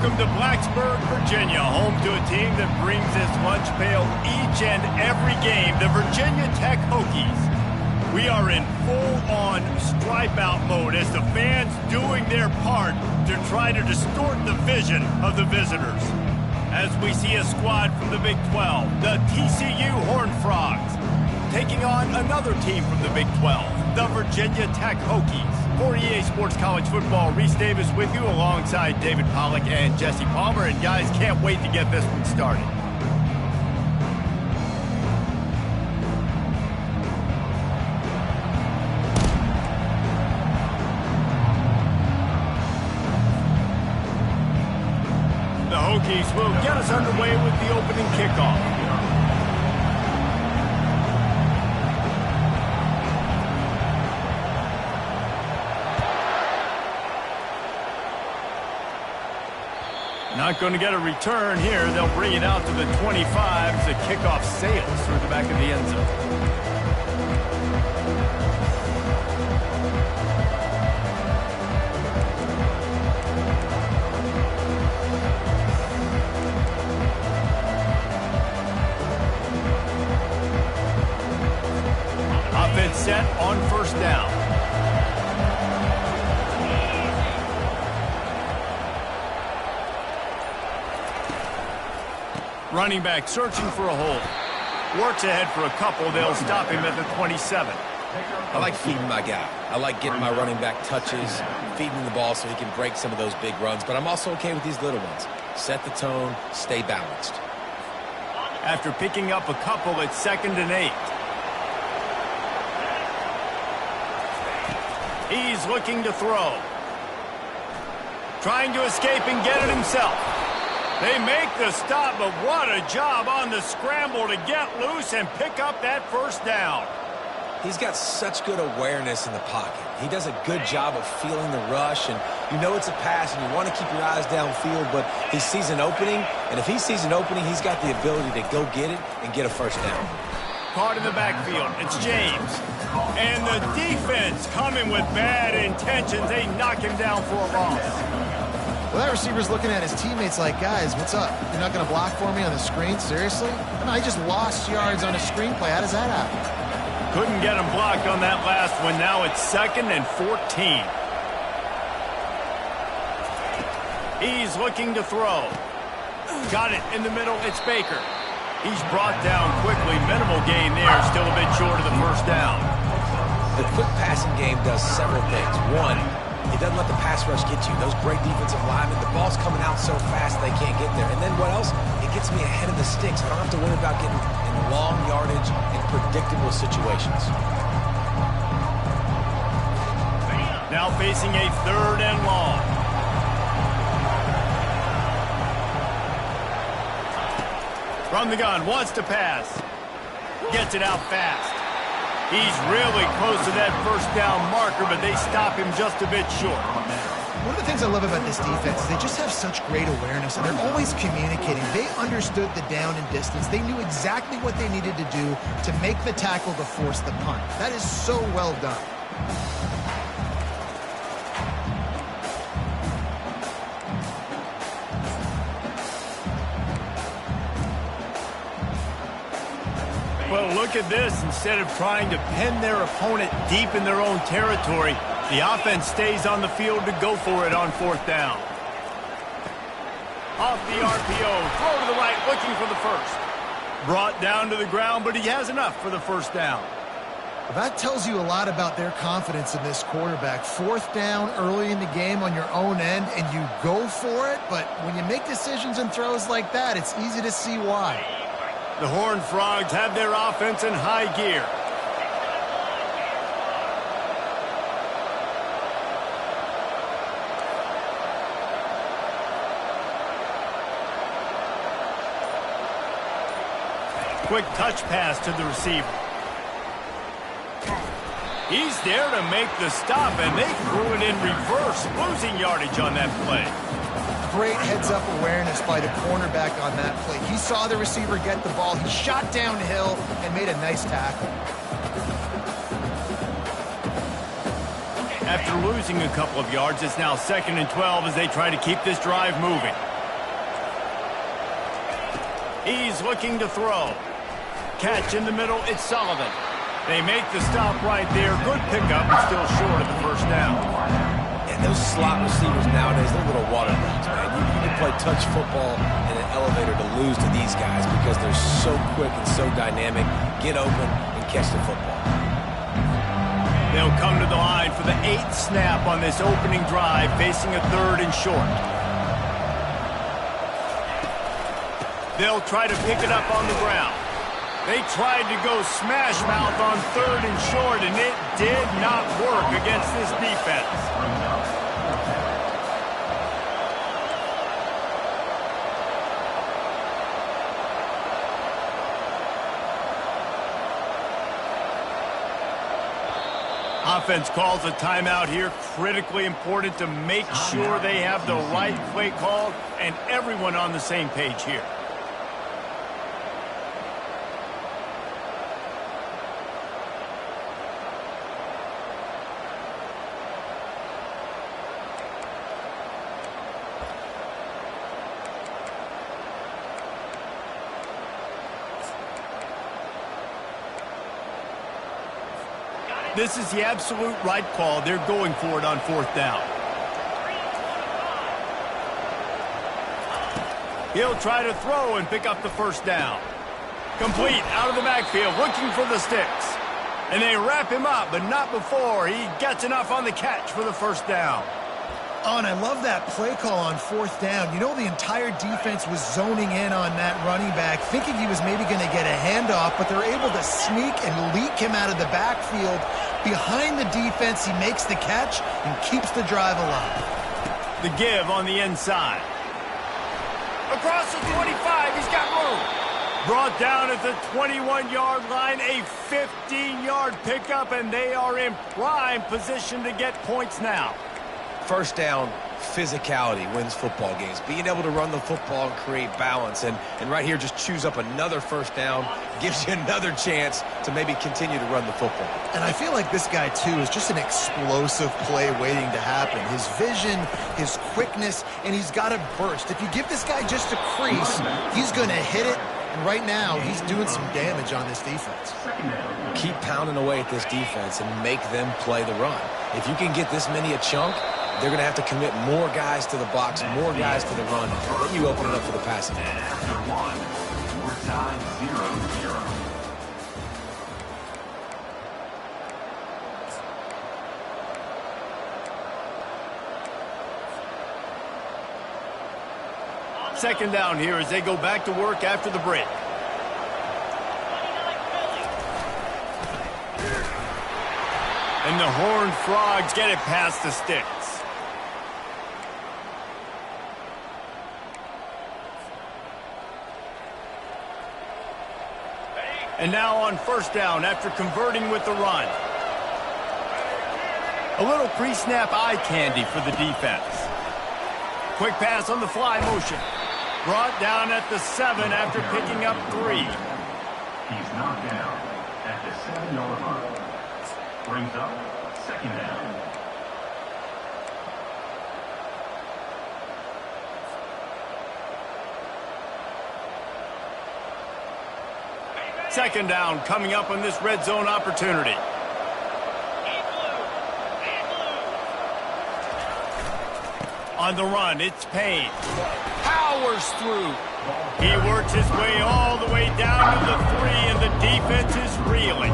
Welcome to Blacksburg, Virginia, home to a team that brings its lunch pail each and every game, the Virginia Tech Hokies. We are in full-on stripe-out mode as the fans doing their part to try to distort the vision of the visitors. As we see a squad from the Big 12, the TCU Horned Frogs, taking on another team from the Big 12, the Virginia Tech Hokies. For EA Sports College Football, Reese Davis with you alongside David Pollack and Jesse Palmer. And guys, can't wait to get this one started. The Hokies will get us underway with the opening kickoff. Not going to get a return here. They'll bring it out to the 25 as the kickoff sails through the back of the end zone. Offense set on first down. Running back searching for a hole. Works ahead for a couple. They'll stop him at the 27. I like feeding my guy. I like getting my running back touches, feeding the ball so he can break some of those big runs. But I'm also okay with these little ones. Set the tone, stay balanced. After picking up a couple, it's 2nd and 8. He's looking to throw. Trying to escape and get it himself. They make the stop, but what a job on the scramble to get loose and pick up that first down. He's got such good awareness in the pocket. He does a good job of feeling the rush, and you know it's a pass, and you want to keep your eyes downfield, but he sees an opening, and if he sees an opening, he's got the ability to go get it and get a first down. Caught in the backfield, it's James. And the defense coming with bad intentions. They knock him down for a loss. Well, that receiver's looking at his teammates like, guys, what's up? You're not going to block for me on the screen? Seriously? No, I just lost yards on a screenplay. How does that happen? Couldn't get him blocked on that last one. Now it's 2nd and 14. He's looking to throw. Got it in the middle. It's Baker. He's brought down quickly. Minimal gain there. Still a bit short of the first down. The quick passing game does several things. One, it doesn't let the pass rush get you. Those great defensive linemen, the ball's coming out so fast they can't get there. And then what else? It gets me ahead of the sticks. I don't have to worry about getting in long yardage and predictable situations. Now facing a 3rd and long. From the gun, wants to pass. Gets it out fast. He's really close to that first down marker, but they stop him just a bit short. One of the things I love about this defense is they just have such great awareness, and they're always communicating. They understood the down and distance. They knew exactly what they needed to do to make the tackle to force the punt. That is so well done. Well, look at this. Instead of trying to pin their opponent deep in their own territory, the offense stays on the field to go for it on 4th down. Off the RPO, throw to the right, looking for the first. Brought down to the ground, but he has enough for the first down. Well, that tells you a lot about their confidence in this quarterback. 4th down early in the game on your own end, and you go for it, but when you make decisions and throws like that, it's easy to see why. The Horned Frogs have their offense in high gear. Quick touch pass to the receiver. He's there to make the stop, and they threw it in reverse, losing yardage on that play. Great heads-up awareness by the cornerback on that play. He saw the receiver get the ball. He shot downhill and made a nice tackle. After losing a couple of yards, it's now 2nd and 12 as they try to keep this drive moving. He's looking to throw. Catch in the middle, it's Sullivan. They make the stop right there. Good pickup, but still short of the first down. And those slot receivers nowadays, they're little water dogs, man. You can play touch football in an elevator to lose to these guys because they're so quick and so dynamic. Get open and catch the football. They'll come to the line for the 8th snap on this opening drive, facing a 3rd and short. They'll try to pick it up on the ground. They tried to go smash mouth on 3rd and short, and it did not work against this defense. Offense calls a timeout here. Critically important to make sure they have the right play called and everyone on the same page here. This is the absolute right call. They're going for it on 4th down. He'll try to throw and pick up the first down. Complete out of the backfield, looking for the sticks. And they wrap him up, but not before he gets enough on the catch for the first down. Oh, and I love that play call on 4th down. You know, the entire defense was zoning in on that running back, thinking he was maybe going to get a handoff, but they're able to sneak and leak him out of the backfield. Behind the defense, he makes the catch and keeps the drive alive. The give on the inside. Across the 25, he's got room. Brought down at the 21-yard line, a 15-yard pickup, and they are in prime position to get points now. First down, physicality wins football games. Being able to run the football and create balance. And right here, just choose up another first down. Gives you another chance to maybe continue to run the football. And I feel like this guy, too, is just an explosive play waiting to happen. His vision, his quickness, and he's got a burst. If you give this guy just a crease, he's going to hit it. And right now, he's doing some damage on this defense. Keep pounding away at this defense and make them play the run. If you can get this many a chunk, they're going to have to commit more guys to the box, more guys to the run. Then you open it up for the passing game. We're tied 0-0. Second down here as they go back to work after the break. And the Horned Frogs get it past the sticks. And now on first down after converting with the run. A little pre-snap eye candy for the defense. Quick pass on the fly motion. Brought down at the 7 after picking up 3. He's knocked down at the 7-yard line. Brings up second down. Second down coming up on this red zone opportunity. On the run, it's Payne. Powers through. He works his way all the way down to the 3, and the defense is reeling.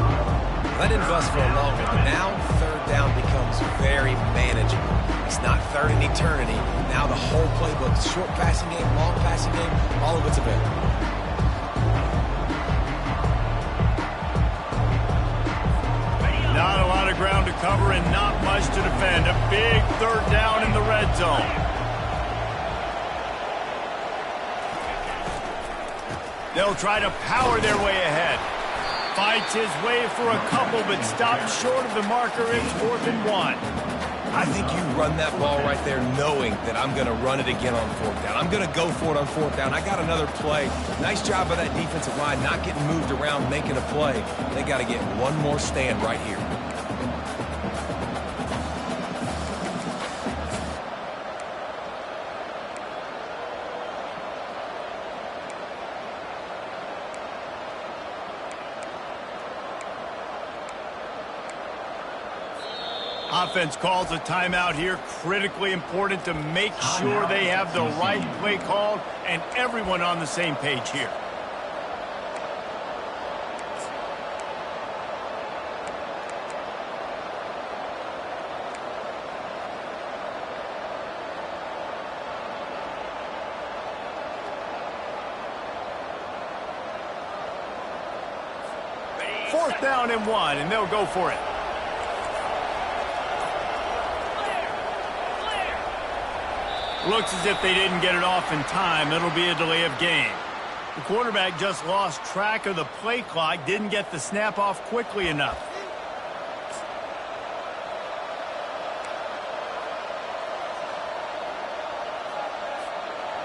That didn't bust for a long one, but now third down becomes very manageable. It's not third in eternity. Now the whole playbook, short passing game, long passing game, all of it's available. Not a lot of ground to cover and not much to defend. A big third down in the red zone. They'll try to power their way ahead. Fights his way for a couple, but stops short of the marker. It's 4th and 1. I think you run that ball right there knowing that I'm going to run it again on 4th down. I'm going to go for it on 4th down. I got another play. Nice job by that defensive line, not getting moved around, making a play. They got to get one more stand right here. Offense calls a timeout here. Critically important to make sure they have the right play called and everyone on the same page here. Fourth down and 1, and they'll go for it. Looks as if they didn't get it off in time. It'll be a delay of game. The quarterback just lost track of the play clock, didn't get the snap off quickly enough.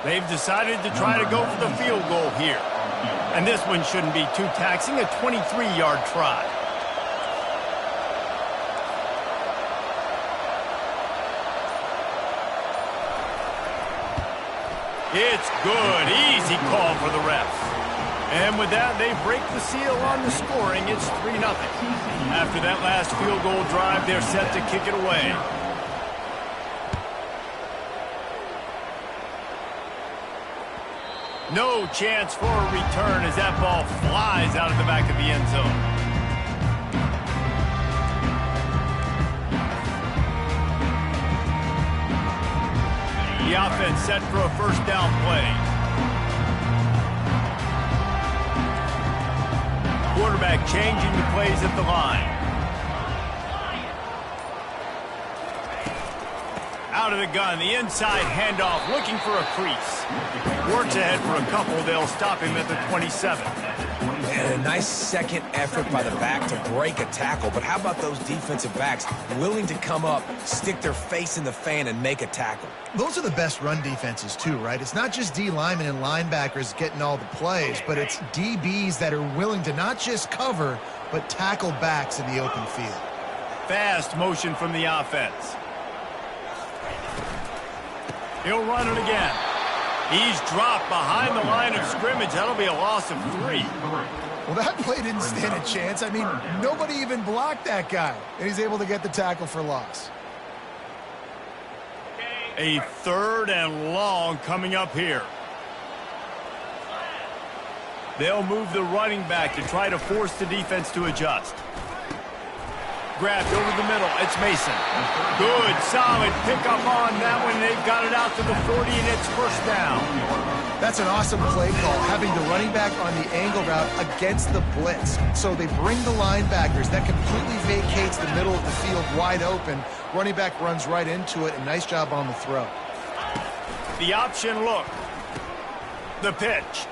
They've decided to try to go for the field goal here. And this one shouldn't be too taxing, a 23-yard try. It's good. Easy call for the refs. And with that, they break the seal on the scoring. It's 3-0. After that last field goal drive, they're set to kick it away. No chance for a return as that ball flies out of the back of the end zone. The offense set for a first down play. Quarterback changing the plays at the line. Out of the gun, the inside handoff, looking for a crease. Works ahead for a couple. They'll stop him at the 27. And a nice second effort by the back to break a tackle. But how about those defensive backs willing to come up, stick their face in the fan, and make a tackle? Those are the best run defenses too, right? It's not just D linemen and linebackers getting all the plays, but it's DBs that are willing to not just cover, but tackle backs in the open field. Fast motion from the offense. He'll run it again. He's dropped behind the line of scrimmage. That'll be a loss of 3. Well, that play didn't stand a chance. I mean, nobody even blocked that guy, and he's able to get the tackle for loss. A 3rd and long coming up here. They'll move the running back to try to force the defense to adjust. Grabbed over the middle. It's Mason. Good, solid pickup on that one. They've got it out to the 40, and it's first down. That's an awesome play call, having the running back on the angle route against the blitz. So they bring the linebackers. That completely vacates the middle of the field wide open. Running back runs right into it, and nice job on the throw. The option look. The pitch.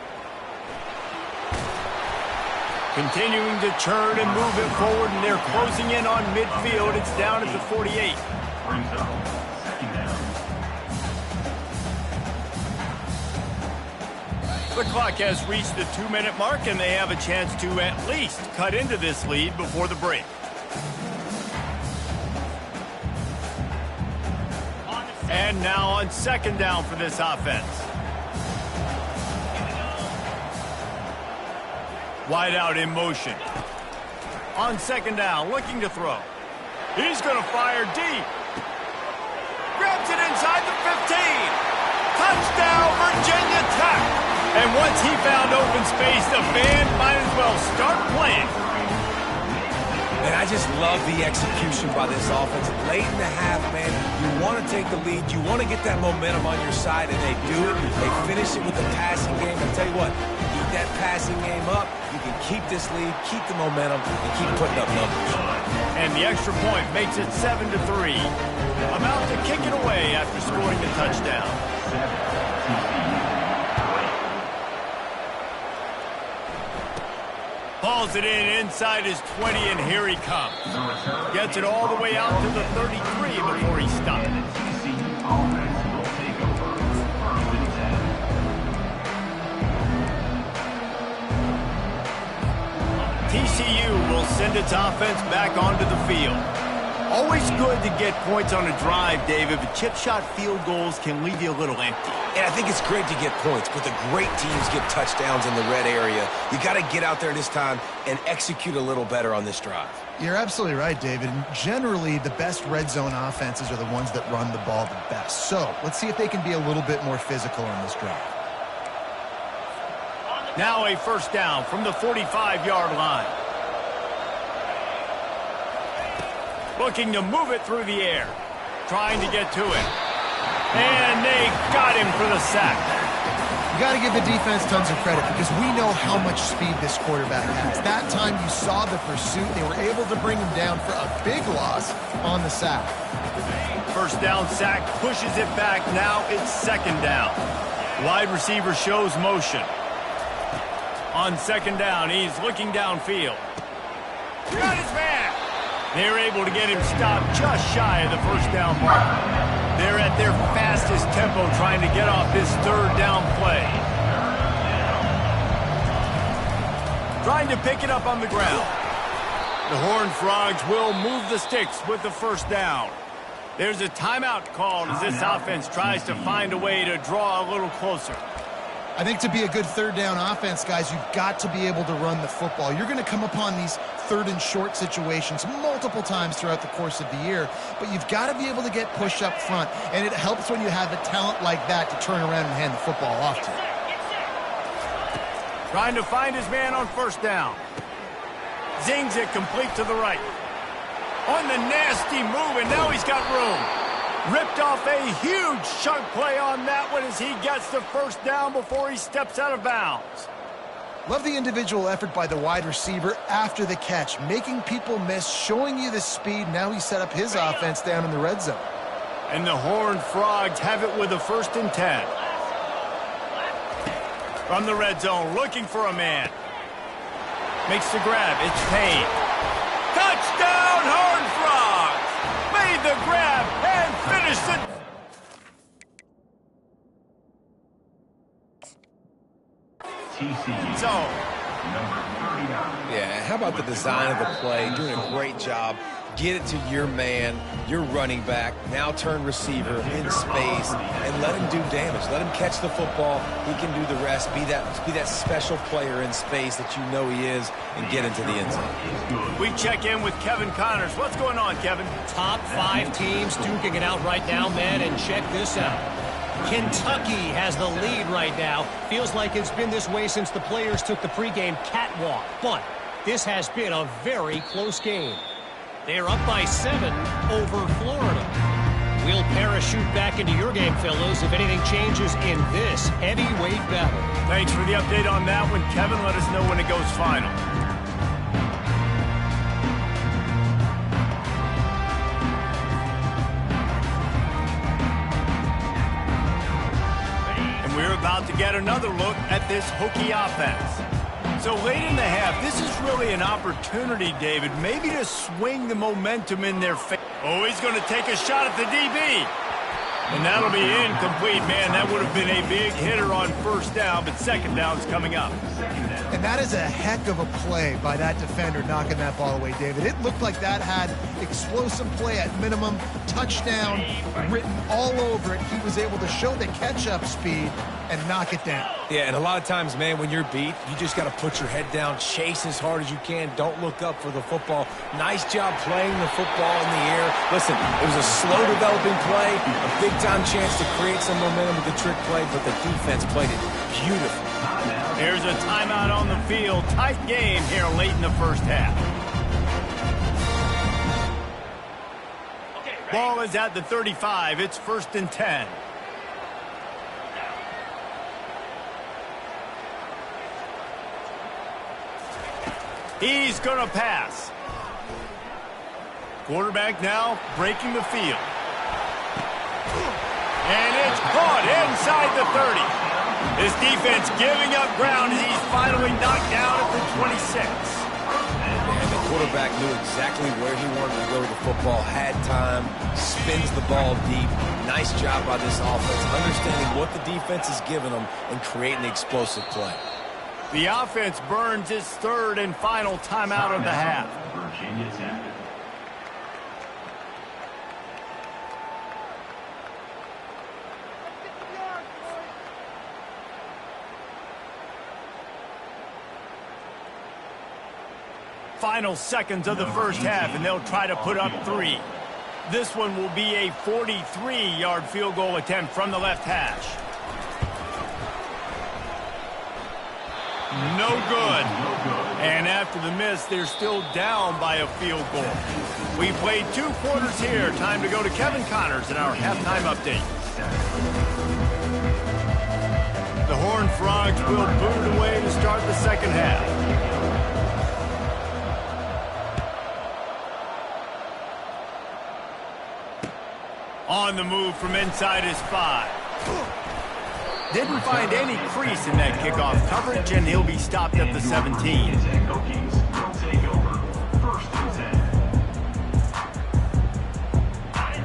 Continuing to churn and move it forward, and they're closing in on midfield. It's down at the 48. Brings up second down. The clock has reached the 2-minute mark, and they have a chance to at least cut into this lead before the break. And now on second down for this offense. Wide out in motion. On second down, looking to throw. He's going to fire deep. Grabs it inside the 15. Touchdown, Virginia Tech. And once he found open space, the band might as well start playing. And I just love the execution by this offense. Late in the half, man, you want to take the lead. You want to get that momentum on your side, and they do it. They finish it with the passing game. I'll tell you what, keep that passing game up. You can keep this lead, keep the momentum, and keep putting up numbers. And the extra point makes it 7-3. About to kick it away after scoring the touchdown. Hauls it in inside his 20, and here he comes. Gets it all the way out to the 33 before he stopped. TCU will send its offense back onto the field. Always good to get points on a drive, David, but chip shot field goals can leave you a little empty. And I think it's great to get points, but the great teams get touchdowns in the red area. You got to get out there this time and execute a little better on this drive. You're absolutely right, David. And generally, the best red zone offenses are the ones that run the ball the best. So let's see if they can be a little bit more physical on this drive. Now a first down from the 45-yard line. Looking to move it through the air. Trying to get to it. And they got him for the sack. You got to give the defense tons of credit because we know how much speed this quarterback has. That time you saw the pursuit. They were able to bring him down for a big loss on the sack. First down sack pushes it back. Now it's second down. Wide receiver shows motion. On second down, he's looking downfield. Got his man. They're able to get him stopped just shy of the first down mark. They're at their fastest tempo trying to get off this third down play. Trying to pick it up on the ground. The Horned Frogs will move the sticks with the first down. There's a timeout called as this offense tries to find a way to draw a little closer. I think to be a good third down offense, guys, you've got to be able to run the football. You're going to come upon these third and short situations multiple times throughout the course of the year, but you've got to be able to get push up front, and it helps when you have a talent like that to turn around and hand the football off to. Trying to find his man on first down. Zings it complete to the right. On the nasty move, and now he's got room. Ripped off a huge chunk play on that one as he gets the first down before he steps out of bounds. Love the individual effort by the wide receiver after the catch, making people miss, showing you the speed. Now he set up his offense down in the red zone. And the Horned Frogs have it with a 1st and 10. From the red zone, looking for a man. Makes the grab. It's Payne. Touchdown, Horned Frogs! Made the grab and finished it. TC. So, Number 39. Yeah, how about the design of the play? Doing a great job. Get it to your man, your running back, now turn receiver in space, and let him do damage. Let him catch the football. He can do the rest. Be that special player in space that you know he is, and get into the end zone. we check in with Kevin Connors. What's going on, Kevin? Top 5 teams duking it out right now, man, and check this out. Kentucky has the lead right now. Feels like it's been this way since the players took the pregame catwalk. But this has been a very close game. They're up by 7 over Florida. We'll parachute back into your game, fellas, if anything changes in this heavyweight battle. Thanks for the update on that one, Kevin. Let us know when it goes final. And we're about to get another look at this Hokie offense. So late in the half, this is really an opportunity, David, maybe to swing the momentum in their favor. Oh, he's going to take a shot at the DB. And that'll be incomplete, man. That would have been a big hitter on first down, but second down's coming up. And that is a heck of a play by that defender knocking that ball away, David. It looked like that had explosive play at minimum, touchdown written all over it. He was able to show the catch-up speed and knock it down. Yeah, and a lot of times, man, when you're beat, you just got to put your head down, chase as hard as you can. Don't look up for the football. Nice job playing the football in the air. Listen, it was a slow developing play, a big-time chance to create some momentum with the trick play, but the defense played it beautifully. Here's a timeout on the field. Tight game here late in the first half. Ball is at the 35. It's 1st and 10. He's going to pass. Quarterback now breaking the field. And it's caught inside the 30. This defense giving up ground as he's finally knocked down at the 26. And the quarterback knew exactly where he wanted to go with the football, had time, spins the ball deep. Nice job by this offense, understanding what the defense is giving them and creating the explosive play. The offense burns its 3rd and final timeout of the half. Virginia Tech. final seconds of the first half, and they'll try to put up 3. This one will be a 43-yard field goal attempt from the left hash. No good. And after the miss, they're still down by a field goal. We played 2 quarters here. Time to go to Kevin Connors in our halftime update. The Horned Frogs will boot it away to start the second half. On the move from inside his 5. Didn't find any crease in that kickoff coverage, and he'll be stopped at the 17. Hokies will take over. 1st and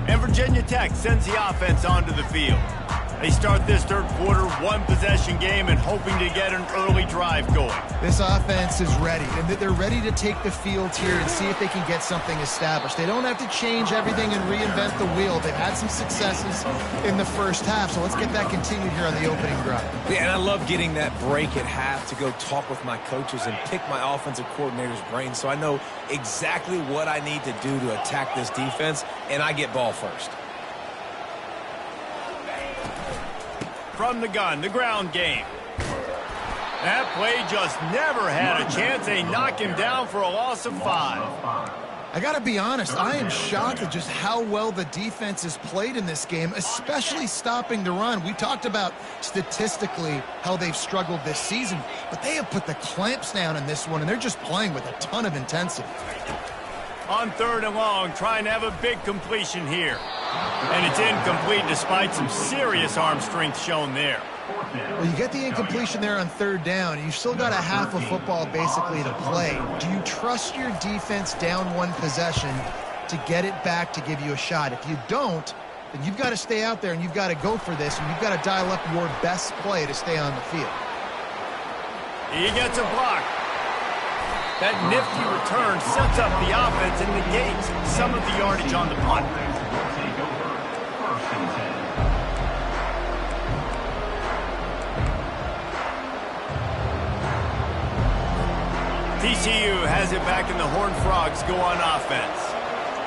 10. And Virginia Tech sends the offense onto the field. They start this third quarter, 1-possession game, and hoping to get an early drive going. This offense is ready, and they're ready to take the field here and see if they can get something established. They don't have to change everything and reinvent the wheel. They've had some successes in the first half, so let's get that continued here on the opening drive. Yeah, and I love getting that break at half to go talk with my coaches and pick my offensive coordinator's brain so I know exactly what I need to do to attack this defense, and I get ball first. From the gun, the ground game. That play just never had a chance. They knock him down for a loss of 5. I got to be honest, I am shocked at just how well the defense has played in this game, especially stopping the run. We talked about statistically how they've struggled this season, but they have put the clamps down in this one, and they're just playing with a ton of intensity. On 3rd and long, trying to have a big completion here. And it's incomplete despite some serious arm strength shown there. Well, you get the incompletion there on 3rd down, and you've still got a half of football basically to play. Do you trust your defense down 1 possession to get it back to give you a shot? If you don't, then you've got to stay out there and you've got to go for this, and you've got to dial up your best play to stay on the field. He gets a block. That nifty return sets up the offense and negates some of the yardage on the punt. TCU has it back, and the Horned Frogs go on offense.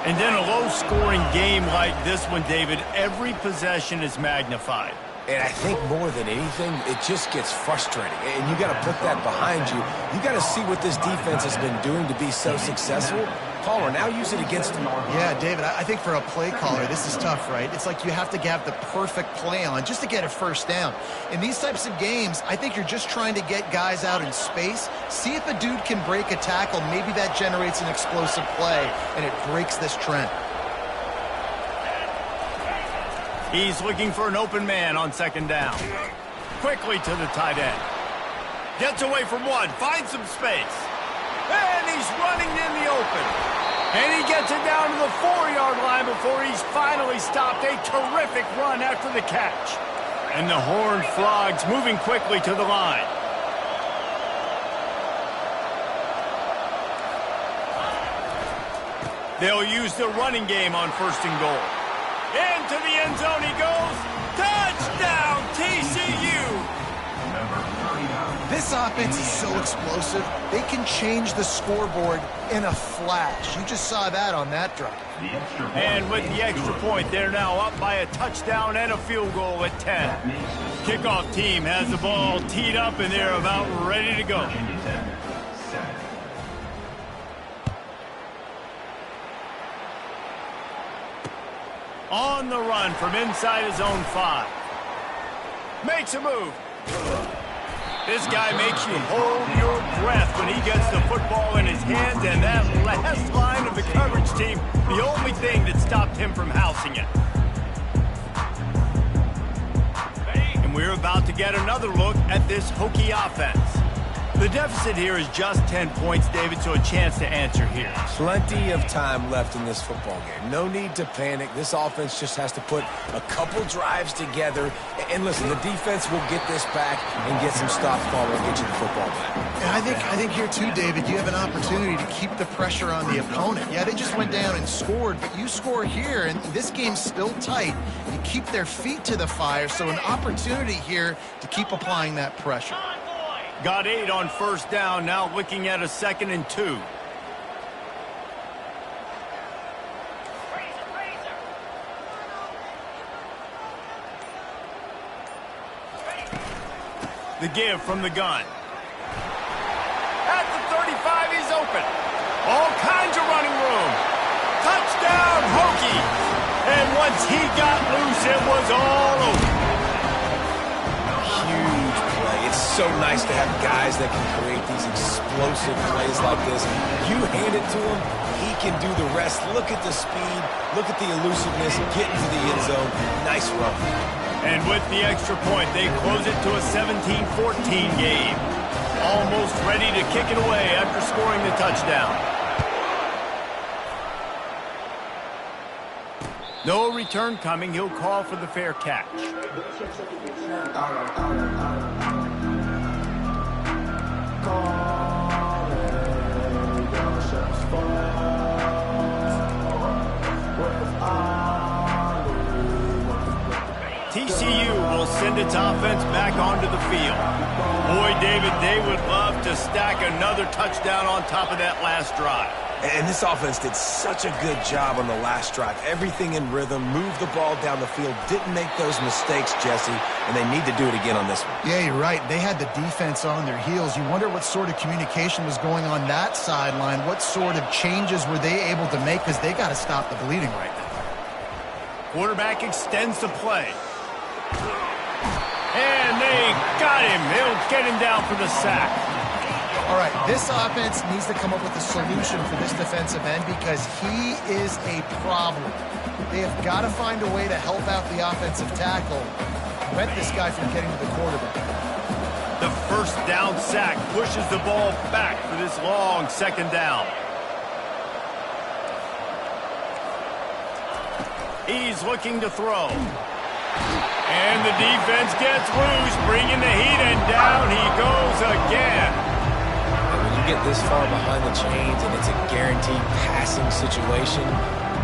And then a low-scoring game like this one, David, every possession is magnified. And I think more than anything, it just gets frustrating. And you got to put that behind you. You got to see what this defense has been doing to be so successful. Caller, now use it against them. Yeah, David, I think for a play caller, this is tough, right? It's like you have to have the perfect play on just to get a first down. In these types of games, I think you're just trying to get guys out in space, see if a dude can break a tackle. Maybe that generates an explosive play, and it breaks this trend. He's looking for an open man on 2nd down. Quickly to the tight end. Gets away from one, finds some space. And he's running in the open. And he gets it down to the 4-yard line before he's finally stopped. A terrific run after the catch. And the Horned Frogs moving quickly to the line. They'll use the running game on 1st and goal. Into the end zone he goes. Touchdown, TCU! This offense is so explosive, they can change the scoreboard in a flash. You just saw that on that drive. And with the extra point, they're now up by a touchdown and a field goal at 10. Kickoff team has the ball teed up, and they're about ready to go. On the run from inside his own 5. Makes a move. This guy makes you hold your breath when he gets the football in his hands, and that last line of the coverage team, the only thing that stopped him from housing it. And we're about to get another look at this Hokie offense. The deficit here is just 10 points, David, so a chance to answer here. Plenty of time left in this football game. No need to panic. This offense just has to put a couple drives together. And listen, the defense will get this back and get some stops ball and get you the football back. And I think here too, David, you have an opportunity to keep the pressure on the opponent. Yeah, they just went down and scored, but you score here, and this game's still tight. You keep their feet to the fire, so an opportunity here to keep applying that pressure. Got 8 on 1st down, now looking at a 2nd and 2. The give from the gun. At the 35, he's open. All kinds of running room. Touchdown, Hokies! And once he got loose, it was all over. Huge play. It's so nice to have guys that can create these explosive plays like this. You hand it to him, he can do the rest. Look at the speed. Look at the elusiveness. Get into the end zone. Nice run. And with the extra point, they close it to a 17-14 game. Almost ready to kick it away after scoring the touchdown. No return coming. He'll call for the fair catch. TCU will send its offense back onto the field. Boy, David, they would love to stack another touchdown on top of that last drive. And this offense did such a good job on the last drive. Everything in rhythm, moved the ball down the field, didn't make those mistakes, Jesse, and they need to do it again on this one. Yeah, you're right. They had the defense on their heels. You wonder what sort of communication was going on that sideline. What sort of changes were they able to make, because they got to stop the bleeding right now. Quarterback extends the play. And they got him. They'll get him down for the sack. All right, this offense needs to come up with a solution for this defensive end, because he is a problem. They have got to find a way to help out the offensive tackle, prevent this guy from getting to the quarterback. The first down sack pushes the ball back for this long second down. He's looking to throw. And the defense gets loose, bringing the heat, and down he goes again. When you get this far behind the chains and it's a guaranteed passing situation,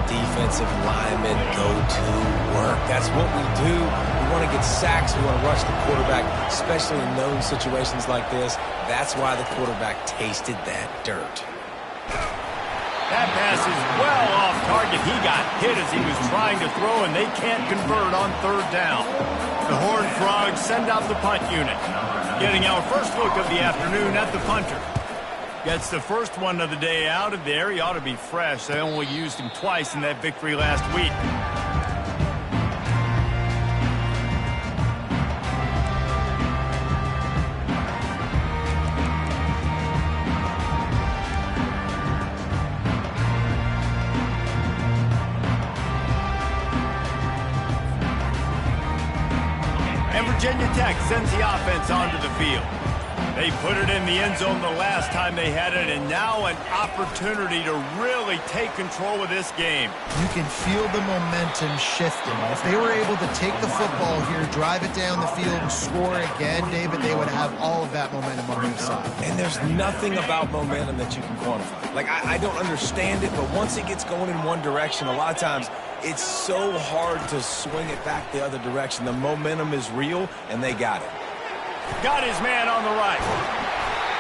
defensive linemen go to work. That's what we do. We want to get sacks. We want to rush the quarterback, especially in known situations like this. That's why the quarterback tasted that dirt. That pass is well off target. He got hit as he was trying to throw, and they can't convert on third down. The Horned Frogs send out the punt unit. Getting our first look of the afternoon at the punter. Gets the first one of the day out of there. He ought to be fresh. They only used him twice in that victory last week. Virginia Tech sends the offense onto the field. They put it in the end zone the last time they had it, and now an opportunity to really take control of this game. You can feel the momentum shifting. If they were able to take the football here, drive it down the field, and score again, David, they would have all of that momentum on their side. And there's nothing about momentum that you can quantify. Like, I don't understand it, but once it gets going in one direction, a lot of times it's so hard to swing it back the other direction. The momentum is real, and they got it. Got his man on the right.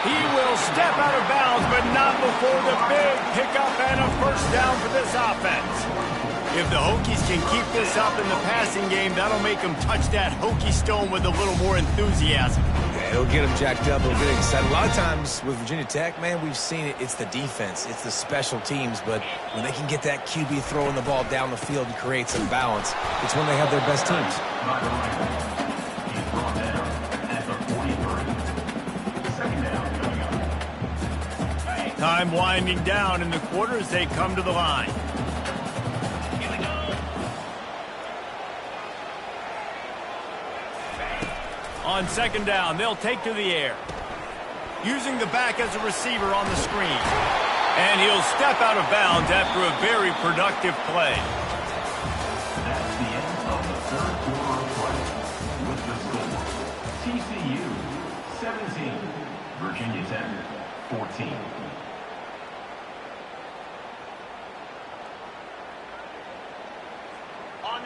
He will step out of bounds, but not before the big pickup and a first down for this offense. If the Hokies can keep this up in the passing game, that'll make them touch that Hokie stone with a little more enthusiasm. Yeah, it'll get them jacked up. It'll get excited. A lot of times with Virginia Tech, man, we've seen it. It's the defense. It's the special teams. But when they can get that QB throwing the ball down the field and create some balance, it's when they have their best teams. Time winding down in the quarter as they come to the line. On second down, they'll take to the air. Using the back as a receiver on the screen. And he'll step out of bounds after a very productive play. That's the end of the third quarter of play. With the score, TCU 17, Virginia Tech 14.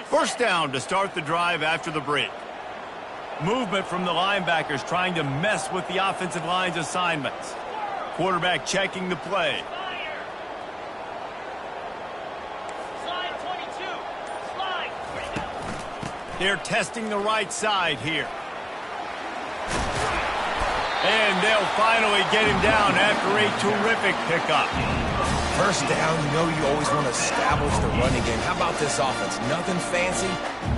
First down to start the drive after the break. Movement from the linebackers trying to mess with the offensive line's assignments. Quarterback checking the play. Slide 22. Slide. They're testing the right side here. And they'll finally get him down after a terrific pickup. First down, you know you always want to establish the running game. How about this offense? Nothing fancy.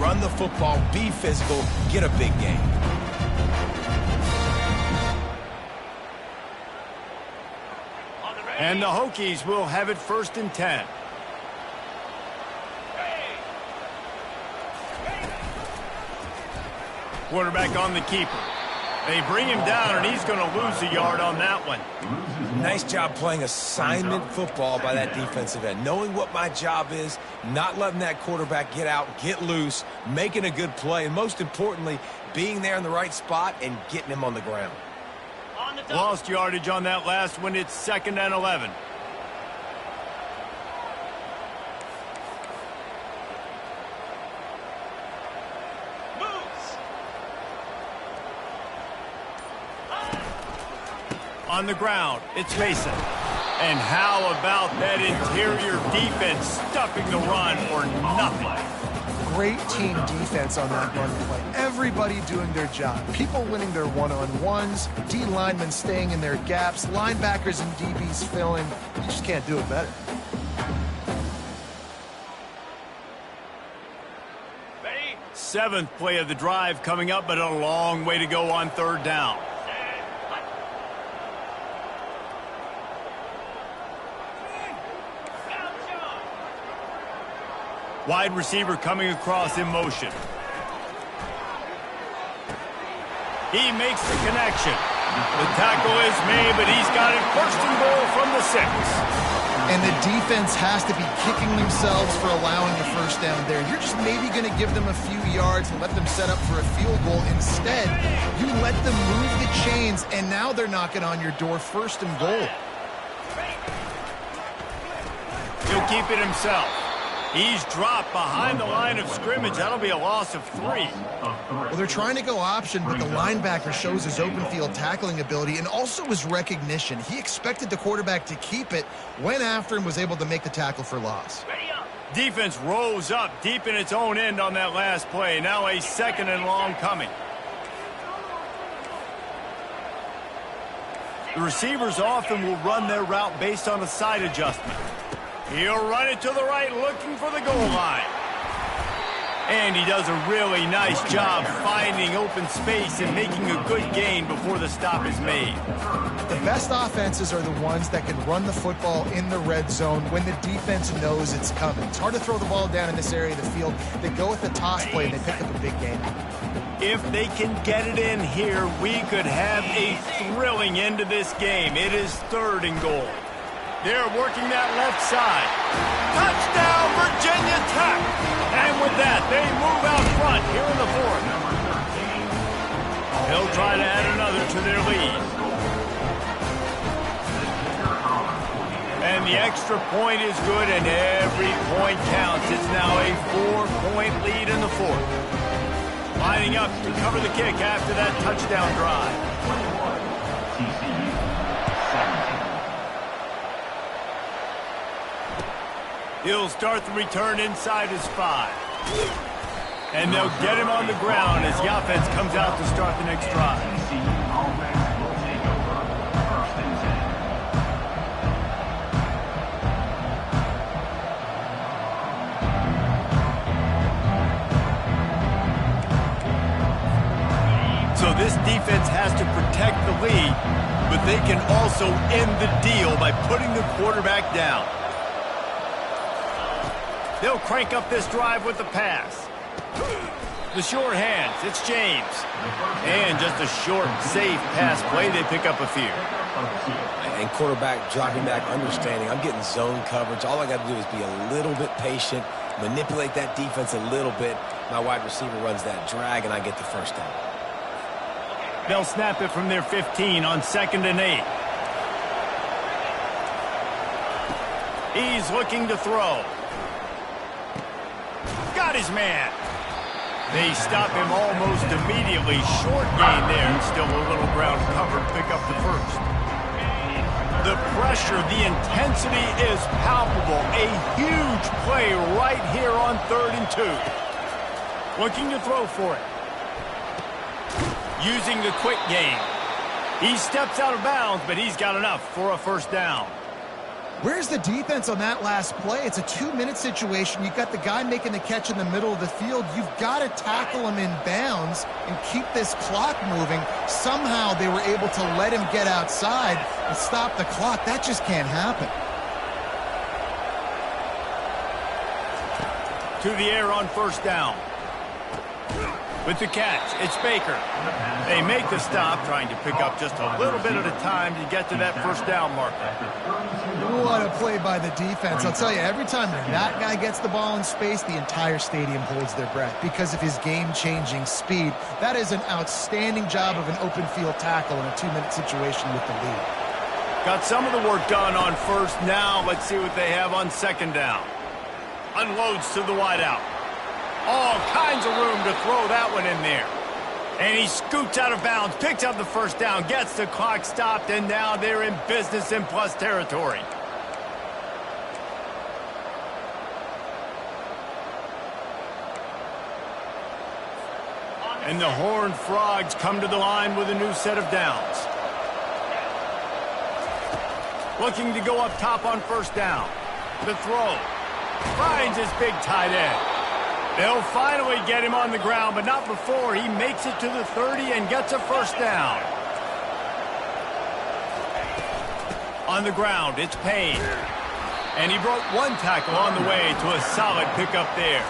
Run the football, be physical, get a big gain. And the Hokies will have it 1st and 10. Quarterback on the keeper. They bring him down, and he's going to lose a yard on that one. Nice job playing assignment football by that defensive end. Knowing what my job is, not letting that quarterback get out, get loose, making a good play, and most importantly, being there in the right spot and getting him on the ground. Lost yardage on that last one. It's 2nd and 11. On the ground, it's Mason. And how about that interior defense stuffing the run for nothing? Great team defense on that run play. Everybody doing their job. People winning their one-on-ones, D linemen staying in their gaps, linebackers and DBs filling. You just can't do it better. Ready? 7th play of the drive coming up, but a long way to go on 3rd down. Wide receiver coming across in motion. He makes the connection. The tackle is made, but he's got it 1st and goal from the 6. And the defense has to be kicking themselves for allowing the 1st down there. You're just maybe going to give them a few yards and let them set up for a field goal. Instead, you let them move the chains, and now they're knocking on your door 1st and goal. He'll keep it himself. He's dropped behind the line of scrimmage. That'll be a loss of 3. Well, they're trying to go option, but the linebacker shows his open field tackling ability and also his recognition. He expected the quarterback to keep it, went after him, was able to make the tackle for loss. Defense rose up deep in its own end on that last play. Now a 2nd and long coming. The receivers often will run their route based on a side adjustment. He'll run it to the right, looking for the goal line. And he does a really nice job finding open space and making a good gain before the stop is made. The best offenses are the ones that can run the football in the red zone when the defense knows it's coming. It's hard to throw the ball down in this area of the field. They go with the toss play, and they pick up a big gain. If they can get it in here, we could have a thrilling end to this game. It is 3rd and goal. They're working that left side. Touchdown, Virginia Tech! And with that, they move out front here in the 4th. They'll try to add another to their lead. And the extra point is good, and every point counts. It's now a 4-point lead in the 4th. Lining up to cover the kick after that touchdown drive. He'll start the return inside his 5. And they'll get him on the ground as the offense comes out to start the next drive. So this defense has to protect the lead, but they can also end the deal by putting the quarterback down. They'll crank up this drive with the pass. The short hands, it's James. And just a short, safe pass play, they pick up a few. And quarterback dropping back, understanding I'm getting zone coverage. All I got to do is be a little bit patient, manipulate that defense a little bit. My wide receiver runs that drag, and I get the 1st down. They'll snap it from their 15 on 2nd and 8. He's looking to throw. Got his man. They stop him almost immediately. Short gain there, and still a little ground covered. Pick up the 1st. The pressure, the intensity is palpable. A huge play right here on 3rd and 2. Looking to throw for it. Using the quick game. He steps out of bounds, but he's got enough for a first down. Where's the defense on that last play? It's a 2-minute situation. You've got the guy making the catch in the middle of the field. You've got to tackle him in bounds and keep this clock moving. Somehow they were able to let him get outside and stop the clock. That just can't happen. To the air on first down. With the catch, it's Baker. They make the stop, trying to pick up just a little bit at a time to get to that first down marker. What a play by the defense. I'll tell you, every time that guy gets the ball in space, the entire stadium holds their breath because of his game-changing speed. That is an outstanding job of an open field tackle in a 2-minute situation with the lead. Got some of the work done on first. Now let's see what they have on second down. Unloads to the wideout. All kinds of room to throw that one in there. And he scoots out of bounds, picks up the first down, gets the clock stopped, and now they're in business in plus territory. And the Horned Frogs come to the line with a new set of downs. Looking to go up top on first down. The throw. Finds his big tight end. They'll finally get him on the ground, but not before he makes it to the 30 and gets a first down. On the ground, it's Payne. And he broke one tackle on the way to a solid pickup there.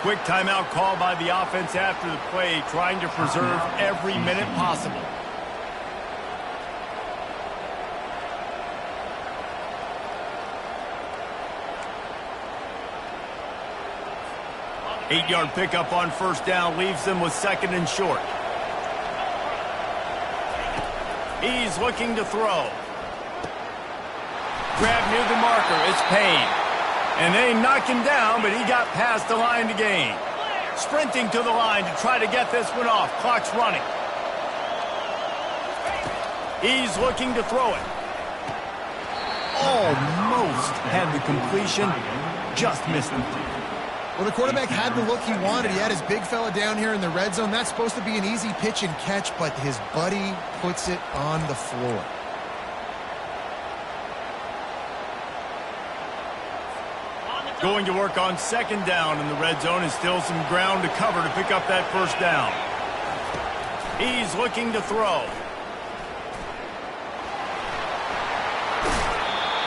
Quick timeout call by the offense after the play, trying to preserve every minute possible. Eight-yard pickup on first down leaves them with second and short. He's looking to throw. Grab near the marker. It's Payne. And they knock him down, but he got past the line to gain. Sprinting to the line to try to get this one off. Clock's running. He's looking to throw it. Almost had the completion. Just missed it. Well, the quarterback had the look he wanted. He had his big fella down here in the red zone. That's supposed to be an easy pitch and catch, but his buddy puts it on the floor. Going to work on second down in the red zone, and still some ground to cover to pick up that first down. He's looking to throw.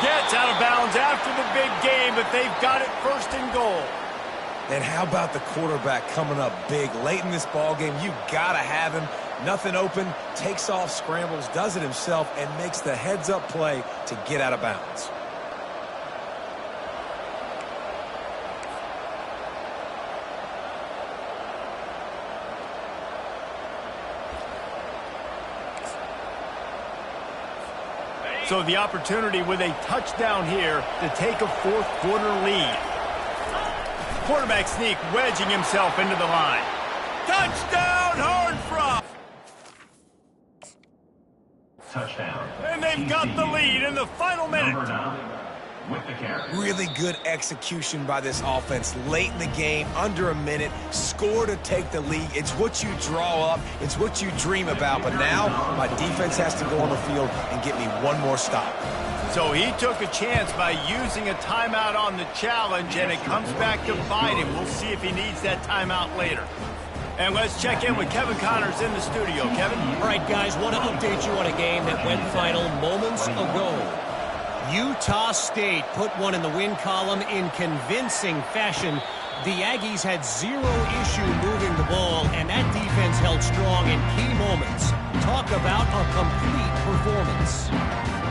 Gets out of bounds after the big game, but they've got it first and goal. And how about the quarterback coming up big late in this ball game? You gotta have him. Nothing open, takes off, scrambles, does it himself, and makes the heads-up play to get out of bounds. So the opportunity with a touchdown here to take a fourth-quarter lead. Quarterback sneak wedging himself into the line. Touchdown, Horned Frogs! Touchdown. And they've got the lead in the final minute. Number 9 with the carry. Really good execution by this offense late in the game, under a minute, score to take the lead. It's what you draw up, it's what you dream about, but now my defense has to go on the field and get me one more stop. So he took a chance by using a timeout on the challenge, and it comes back to bite him. We'll see if he needs that timeout later. And let's check in with Kevin Connors in the studio. Kevin? All right, guys, want to update you on a game that went final moments ago. Utah State put one in the win column in convincing fashion. The Aggies had zero issue moving the ball, and that defense held strong in key moments. Talk about a complete performance.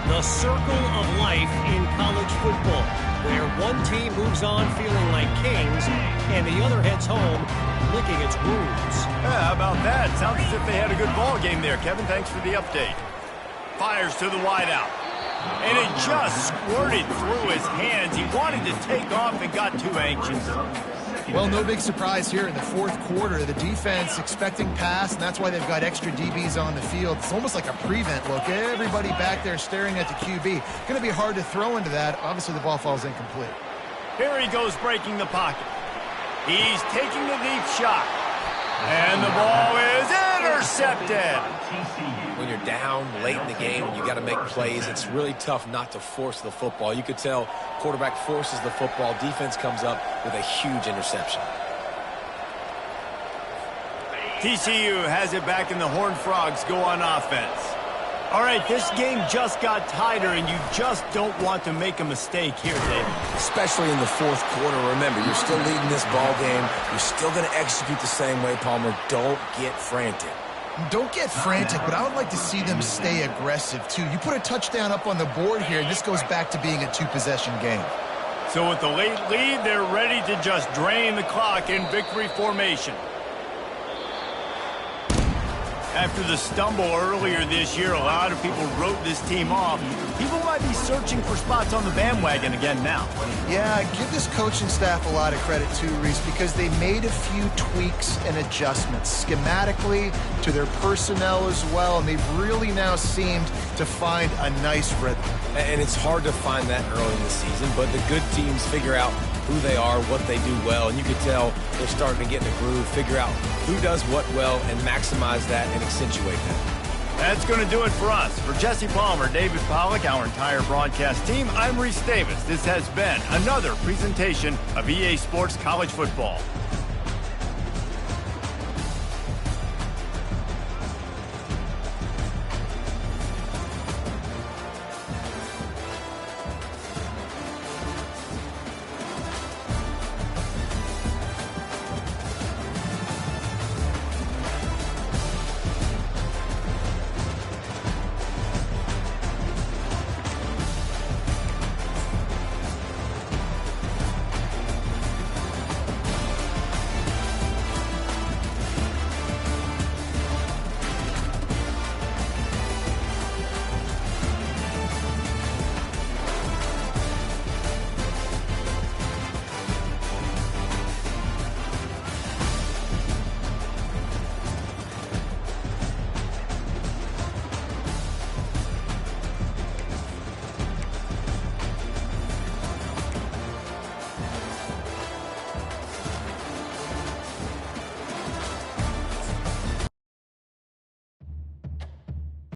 The circle of life in college football, where one team moves on feeling like kings, and the other heads home licking its wounds. Yeah, how about that? Sounds as if they had a good ball game there. Kevin, thanks for the update. Fires to the wideout. And it just squirted through his hands. He wanted to take off and got too anxious. Well, no big surprise here in the fourth quarter. The defense expecting pass, and that's why they've got extra DBs on the field. It's almost like a prevent look. Everybody back there staring at the QB. Going to be hard to throw into that. Obviously, the ball falls incomplete. Here he goes breaking the pocket. He's taking the deep shot. And the ball is Intercepted. When you're down late in the game and you got to make plays, it's really tough not to force the football. You could tell quarterback forces the football. Defense comes up with a huge interception. TCU has it back, and the Horned Frogs go on offense. All right, this game just got tighter, and you just don't want to make a mistake here, David. Especially in the fourth quarter. Remember, you're still leading this ball game. You're still going to execute the same way, Palmer. Don't get frantic. Don't get frantic, but I would like to see them stay aggressive, too. You put a touchdown up on the board here, and this goes back to being a two-possession game. So with the late lead, they're ready to just drain the clock in victory formation. After the stumble earlier this year, a lot of people wrote this team off. People might be searching for spots on the bandwagon again now. Yeah, I give this coaching staff a lot of credit too, Reese, because they made a few tweaks and adjustments schematically to their personnel as well, and they've really now seemed to find a nice rhythm. And it's hard to find that early in the season, but the good teams figure out who they are, what they do well, and you can tell they're starting to get in the groove, figure out who does what well, and maximize that and accentuate that. That's going to do it for us. For Jesse Palmer, David Pollack, our entire broadcast team, I'm Reese Davis. This has been another presentation of EA Sports College Football.